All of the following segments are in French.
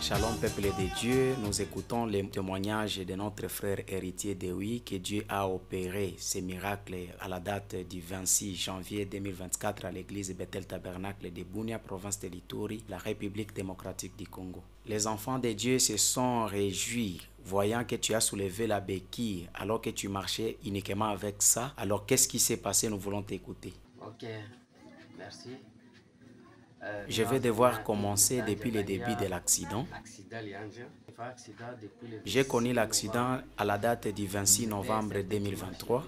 Shalom peuple de Dieu, nous écoutons les témoignages de notre frère héritier Dewi que Dieu a opéré ces miracles à la date du 26 janvier 2024 à l'église Bethel Tabernacle de Bunia, province de l'Ituri, la République démocratique du Congo. Les enfants de Dieu se sont réjouis voyant que tu as soulevé la béquille alors que tu marchais uniquement avec ça. Alors qu'est-ce qui s'est passé? Nous voulons t'écouter. Ok, merci. Je vais devoir commencer depuis le début de l'accident. J'ai connu l'accident à la date du 26 novembre 2023.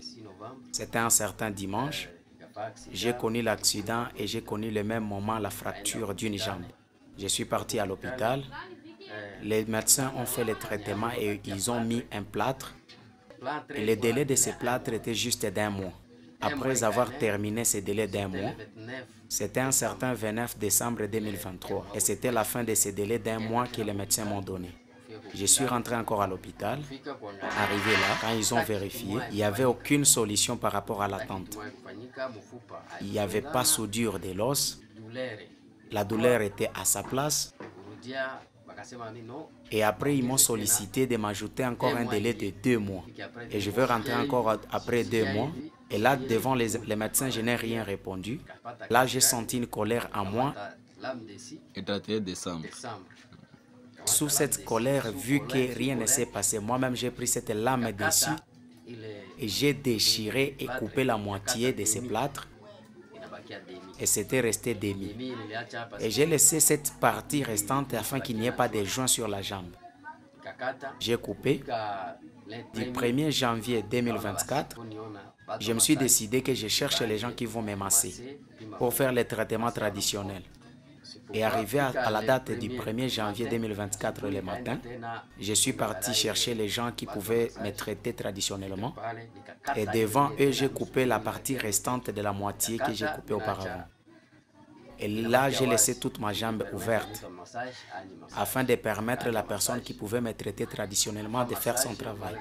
C'était un certain dimanche. J'ai connu l'accident et j'ai connu le même moment la fracture d'une jambe. Je suis parti à l'hôpital. Les médecins ont fait le traitement et ils ont mis un plâtre. Et le délai de ce plâtre était juste d'un mois. Après avoir terminé ce délai d'un mois, c'était un certain 29 décembre 2023 et c'était la fin de ce délai d'un mois que les médecins m'ont donné. Je suis rentré encore à l'hôpital. Arrivé là, quand ils ont vérifié, il n'y avait aucune solution par rapport à l'attente. Il n'y avait pas soudure de l'os. La douleur était à sa place. Et après, ils m'ont sollicité de m'ajouter encore un délai de 2 mois. Et je veux rentrer encore après 2 mois. Et là, devant les médecins, je n'ai rien répondu. Là, j'ai senti une colère en moi. Et 31 décembre. Sous cette colère, vu que rien ne s'est passé, moi-même, j'ai pris cette lame dessus et j'ai déchiré et coupé la moitié de ce plâtre. Et c'était resté demi. Et j'ai laissé cette partie restante afin qu'il n'y ait pas de joints sur la jambe. J'ai coupé. Du 1er janvier 2024, je me suis décidé que je cherche les gens qui vont me masser pour faire les traitements traditionnels. Et arrivé à la date du 1er janvier 2024 le matin, je suis parti chercher les gens qui pouvaient me traiter traditionnellement. Et devant eux, j'ai coupé la partie restante de la moitié que j'ai coupée auparavant. Et là, j'ai laissé toute ma jambe ouverte afin de permettre à la personne qui pouvait me traiter traditionnellement de faire son travail.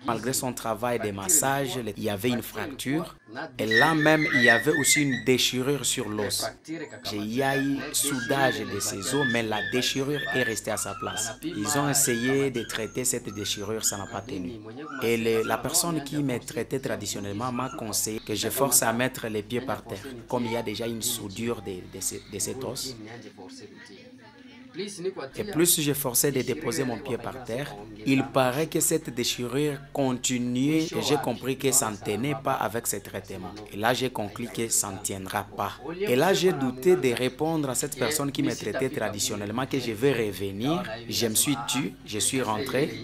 Malgré son travail de massage, il y avait une fracture et là même, il y avait aussi une déchirure sur l'os. Il y a eu soudage de ces os, mais la déchirure est restée à sa place. Ils ont essayé de traiter cette déchirure, ça n'a pas tenu. Et la personne qui me traitait traditionnellement m'a conseillé que je force à mettre les pieds par terre, comme il y a déjà une soudure de cet os. Et plus je forçais de déposer mon pied par terre, il paraît que cette déchirure continuait et j'ai compris que ça ne tenait pas avec ce traitement. Et là, j'ai conclu que ça ne tiendra pas. Et là, j'ai douté de répondre à cette personne qui me traitait traditionnellement que je vais revenir. Je me suis tue, je suis rentré.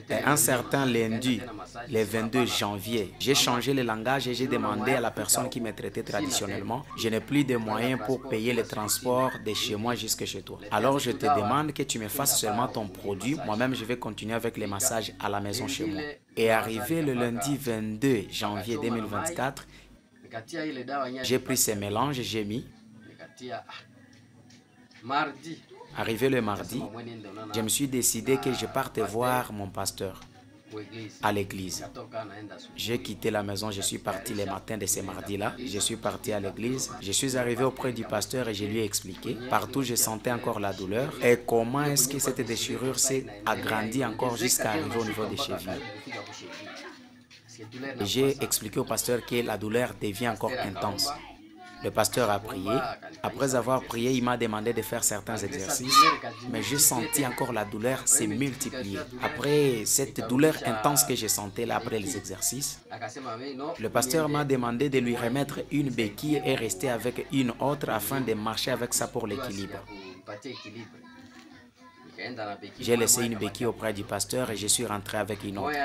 Et un certain lundi, le 22 janvier, j'ai changé le langage et j'ai demandé à la personne qui me traitait traditionnellement, je n'ai plus de moyens pour payer le transport de chez moi jusque chez toi. Alors je te demande que tu me fasses seulement ton produit, moi-même je vais continuer avec les massages à la maison chez moi. Et arrivé le lundi 22 janvier 2024, j'ai pris ces mélanges, j'ai mis. Arrivé le mardi, je me suis décidé que je parte voir mon pasteur à l'église. J'ai quitté la maison, je suis parti le matin de ce mardi-là. Je suis parti à l'église. Je suis arrivé auprès du pasteur et je lui ai expliqué. Partout, je sentais encore la douleur. Et comment est-ce que cette déchirure s'est agrandie encore jusqu'à arriver au niveau des chevilles. J'ai expliqué au pasteur que la douleur devient encore intense. Le pasteur a prié. Après avoir prié, il m'a demandé de faire certains exercices, mais j'ai senti encore la douleur se multiplier. Après cette douleur intense que j'ai sentie là après les exercices, le pasteur m'a demandé de lui remettre une béquille et rester avec une autre afin de marcher avec ça pour l'équilibre. J'ai laissé une béquille auprès du pasteur et je suis rentré avec une autre.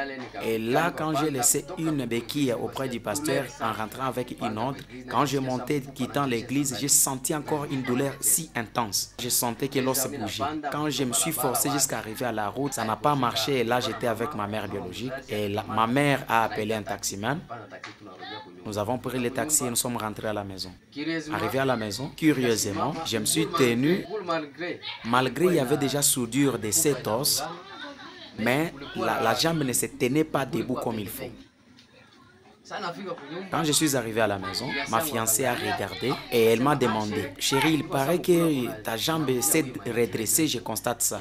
Et là, quand j'ai laissé une béquille auprès du pasteur en rentrant avec une autre, quand je montais quittant l'église, j'ai senti encore une douleur si intense. Je sentais que l'os bougeait. Quand je me suis forcé jusqu'à arriver à la route, ça n'a pas marché et là, j'étais avec ma mère biologique. Et ma mère a appelé un taximan. Nous avons pris le taxi et nous sommes rentrés à la maison. Arrivé à la maison, curieusement, je me suis tenu, malgré il y avait déjà soudure de cet os, mais la jambe ne se tenait pas debout comme il faut. Quand je suis arrivé à la maison, ma fiancée a regardé et elle m'a demandé, « Chérie, il paraît que ta jambe s'est redressée, je constate ça. »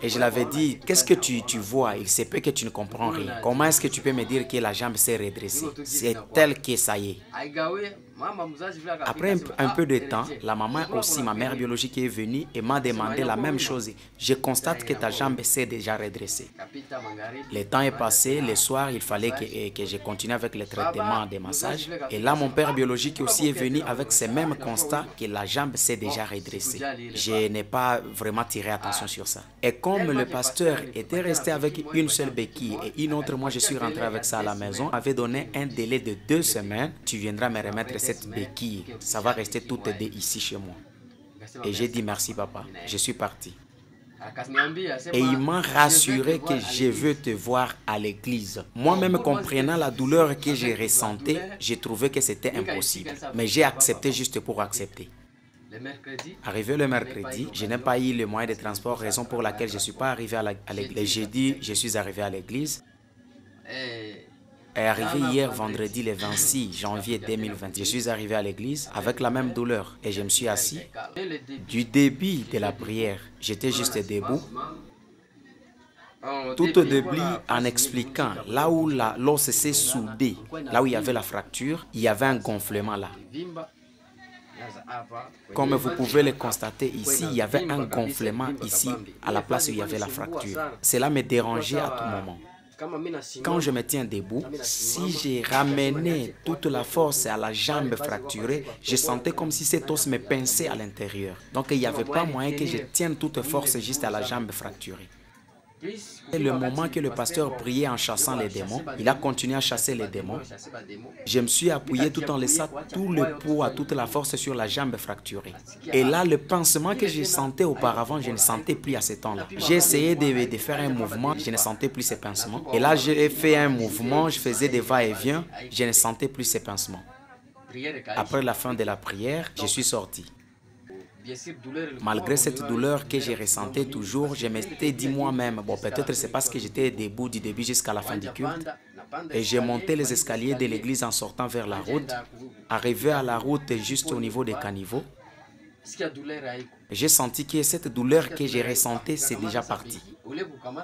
Et je l'avais dit, « Qu'est-ce que tu vois? Il se peut que tu ne comprends rien. Comment est-ce que tu peux me dire que la jambe s'est redressée? C'est tel que ça y est. » Après un peu de temps, la maman aussi, ma mère biologique, est venue et m'a demandé la même chose. Je constate que ta jambe s'est déjà redressée. Le temps est passé, le soir, il fallait que je continue avec le traitement des massages. Et là, mon père biologique aussi est venu avec ce même constat que la jambe s'est déjà redressée. Je n'ai pas vraiment tiré attention sur ça. Et comme le pasteur était resté avec une seule béquille et une autre, moi je suis rentré avec ça à la maison, avait donné un délai de 2 semaines, tu viendras me remettre cette béquille, ça va rester toute aidée ici chez moi. Et j'ai dit merci papa, je suis parti. Et il m'a rassuré que je veux te voir à l'église. Moi-même comprenant la douleur que j'ai ressentie, j'ai trouvé que c'était impossible. Mais j'ai accepté juste pour accepter. Arrivé le mercredi, je n'ai pas eu le moyen de transport, raison pour laquelle je ne suis pas arrivé à l'église. Le jeudi, je suis arrivé à l'église. Est arrivé hier vendredi le 26 janvier 2020. Je suis arrivé à l'église avec la même douleur et je me suis assis. Du début de la prière, j'étais juste debout. Tout au début, en expliquant là où l'os s'est soudé, là où il y avait la fracture, il y avait un gonflement là. Comme vous pouvez le constater ici, il y avait un gonflement ici à la place où il y avait la fracture. Cela me dérangeait à tout moment. Quand je me tiens debout, si j'ai ramené toute la force à la jambe fracturée, je sentais comme si cet os me pinçait à l'intérieur. Donc il n'y avait pas moyen que je tienne toute force juste à la jambe fracturée. Et le moment que le pasteur priait en chassant les démons, il a continué à chasser les démons. Je me suis appuyé tout en laissant tout le poids, toute la force sur la jambe fracturée. Et là, le pincement que je sentais auparavant, je ne sentais plus à ce temps-là. J'ai essayé de faire un mouvement, je ne sentais plus ces pincements. Et là, j'ai fait un mouvement, je faisais des va-et-vient, je ne sentais plus ces pincements. Après la fin de la prière, je suis sorti. Malgré cette douleur que j'ai ressentie toujours, je m'étais dit moi-même, bon, peut-être c'est parce que j'étais debout du début jusqu'à la fin du culte. Et j'ai monté les escaliers de l'église en sortant vers la route. Arrivé à la route juste au niveau des caniveaux, j'ai senti que cette douleur que j'ai ressentie, c'est déjà parti.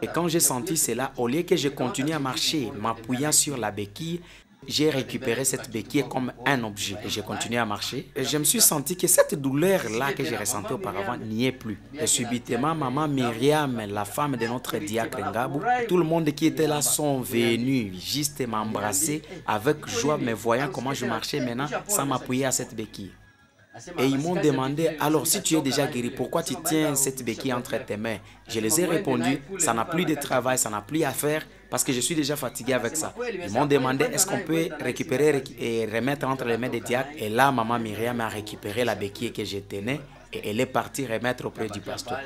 Et quand j'ai senti cela, au lieu que je continue à marcher, m'appuyant sur la béquille, j'ai récupéré cette béquille comme un objet et j'ai continué à marcher. Et je me suis senti que cette douleur-là que j'ai ressentie auparavant n'y est plus. Et subitement, maman Myriam, la femme de notre diacre Ngabou, tout le monde qui était là sont venus juste m'embrasser avec joie, me voyant comment je marchais maintenant sans m'appuyer à cette béquille. Et ils m'ont demandé, alors si tu es déjà guéri, pourquoi tu tiens cette béquille entre tes mains? Je les ai répondu, ça n'a plus de travail, ça n'a plus à faire parce que je suis déjà fatigué avec ça. Ils m'ont demandé, est-ce qu'on peut récupérer et remettre entre les mains des diacres? Et là, maman Myriam a récupéré la béquille que je tenais et elle est partie remettre auprès du pasteur.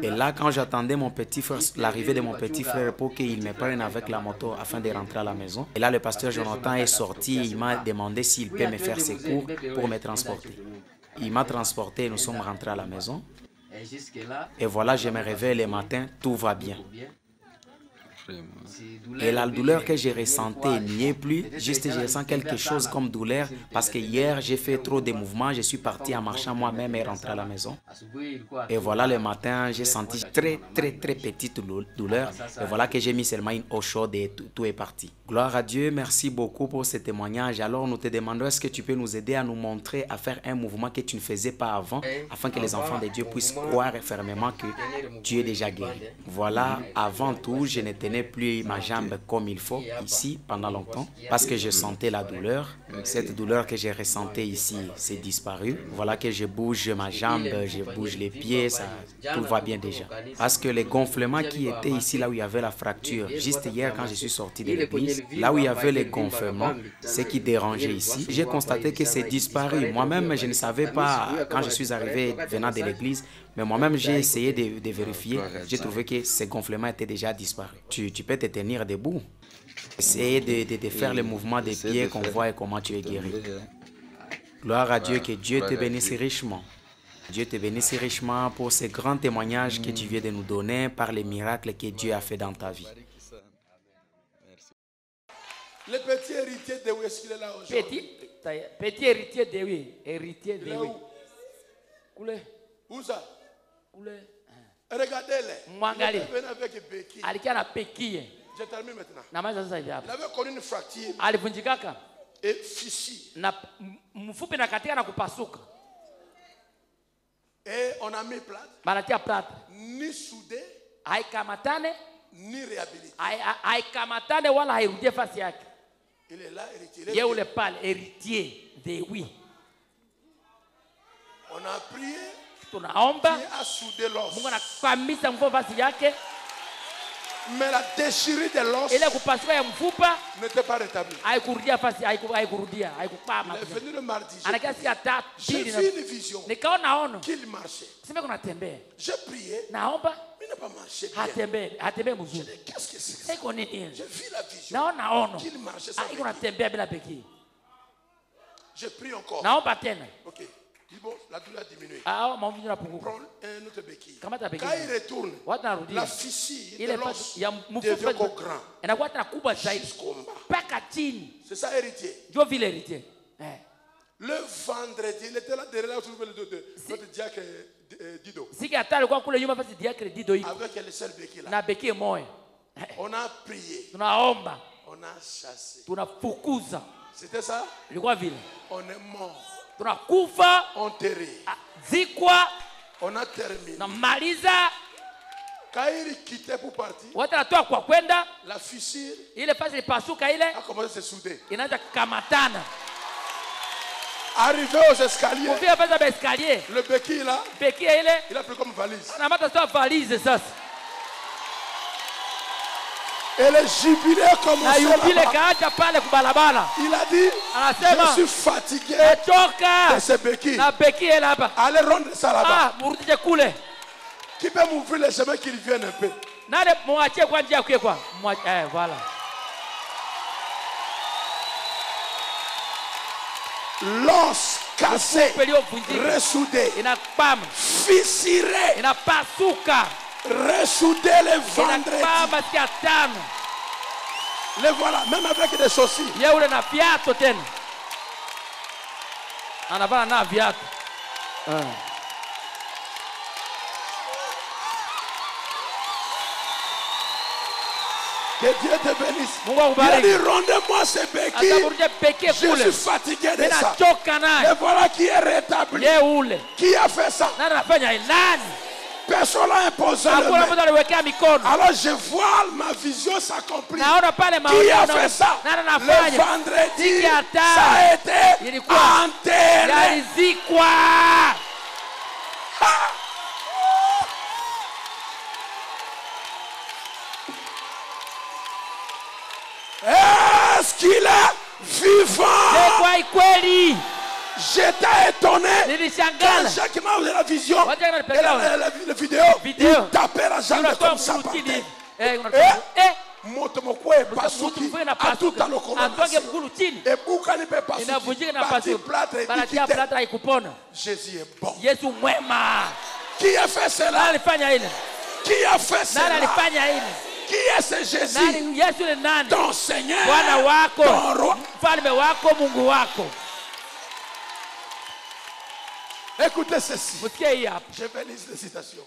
Et là, quand j'attendais mon petit frère, l'arrivée de mon petit frère pour qu'il me prenne avec la moto afin de rentrer à la maison. Et là, le pasteur Jonathan est sorti et il m'a demandé s'il peut me faire ses cours pour me transporter. Il m'a transporté et nous sommes rentrés à la maison. Et voilà, je me réveille le matin, tout va bien. Et la douleur que j'ai ressentie n'y est plus, juste je ressens quelque chose comme douleur parce que hier j'ai fait trop de mouvements, je suis parti en marchant moi-même et rentré à la maison. Et voilà le matin, j'ai senti très petite douleur et voilà que j'ai mis seulement une eau chaude et tout est parti. Gloire à Dieu, merci beaucoup pour ce témoignage. Alors nous te demandons, est-ce que tu peux nous aider à nous montrer, à faire un mouvement que tu ne faisais pas avant afin que les enfants de Dieu puissent croire fermement que tu es déjà guéri. Voilà, avant tout, je ne tenais plus ma jambe comme il faut ici pendant longtemps parce que je sentais la douleur. Cette douleur que j'ai ressentie ici, c'est disparu. Voilà que je bouge ma jambe, je bouge les pieds, ça, tout va bien déjà. Parce que les gonflements qui étaient ici, là où il y avait la fracture, juste hier quand je suis sorti de l'église, là où il y avait les gonflements, ce qui dérangeait ici, j'ai constaté que c'est disparu. Moi-même, je ne savais pas quand je suis arrivé venant de l'église, mais moi-même, j'ai essayé de vérifier. J'ai trouvé que ces gonflements étaient déjà disparus. Tu peux te tenir debout. Essayer de faire le mouvement des pieds qu'on voit et comment tu es guéri. Gloire à Dieu, que Dieu te bénisse richement. Dieu te bénisse richement pour ces grands témoignages que tu viens de nous donner par les miracles que Dieu a fait dans ta vie. Le petit héritier de où est-ce qu'il est là aujourd'hui? Petit héritier de oui. Héritier de oui. Coulé. Où ça? Coulé. Regardez-les. Mwangali. Il venait avec Béki. Alikia na Béki. Je termine maintenant. Namaliza sasa hivi hapa. Il avait connu une fracture. Alivunjikaka. Et fissure. Na mfupi na katika na kupasuka. Et on a mis plâtre. Banatia plâtre. Ni soudé. Haikamatane. Ni réhabilité. Haikamatane wala hairudie fasi yake. Il est là, héritier. Yeye ule pale héritier de oui. On a prié. Tunaomba. Dieu a soudé l'os. Mungu anakwamisha mfupa fasi yake. Mais la déchirure de l'os ile kupasuka ya mfupa n'était pas rétablie. Haikurudia fasi, haikurudia, haikupama. Il est venu le mardi. Anakia siku ya tatu. J'ai vu une vision. Nikaona ono. Qu'il marchait. Sema kuna tembea. J'ai prié. Naomba. Mais il n'a pas marché bien. Hatembee mzuri. Qu'est-ce que c'est ça? Iko nini? J'ai vu la vision. Naona ono. Qu'il marchait sans iko natembea bila Béki. Je prie encore. Naomba tena. OK. Bon, la douleur a diminué. Maumivu yanapunguka. Prends un autre béquille. Kamata béquille. Quand il retourne, la fissure de l'os devient encore grand. Inakuwa tena kubwa zaidi. Paka chini. C'est ça héritier. Ndio vile héritier. Le vendredi, il était là derrière notre diacre Dido. Siku ya tatu alikuwa kule nyuma fasi diacre Dido iko. Avec le seul béquille là. Na béquille moja. On a prié. Tunaomba. On a chassé. Tunafukuza. C'était ça? Ilikuwa vile. On est mort. Tunakufa. Enterré. Zikwa. On a terminé. Namaliza. Quand il quittait pour partir, watu anatoa kwa kwenda, la fissure ile fasi ilipasuka ile a commencé à se souder. Inaanza kukamatana. Arrivé aux escaliers, kufika pesa ba escalier, le béquille là, béquille ile il a pris comme valise. Anamata sio valise sasa. Et le jubilé commençait là-bas. Il a dit, je suis fatigué de ce béquille. Allez rendre ça là-bas. Qui peut m'ouvrir les chemins qu'il vienne un peu? Voilà. L'os cassé, ressoudé, fissuré, ressoudé le vendredi. Le voilà, même avec des chaussures. Que Dieu te bénisse. Il a dit, rendez-moi ce béquille. Je suis fatigué de ça. Et voilà qui est rétabli. Qui a fait ça? Personne n'a imposé le main. Alors je vois ma vision s'accomplir. Qui a fait ça? Le vendredi, ça a été enterré. Est-ce qu'il est vivant? J'étais étonné quand Jacques m'a ouvert la vision et la vidéo, il tapait la jambe comme ça par terre. Motomoko est pasuki à tout à l'okonomasi. Et bouka ne peut pas partir plâtre et quitter. Jésus est bon. Qui a fait cela? Qui a fait cela? Qui est ce Jésus? Ton Seigneur, ton roi. Écoutez ceci. Je vais lire les citations.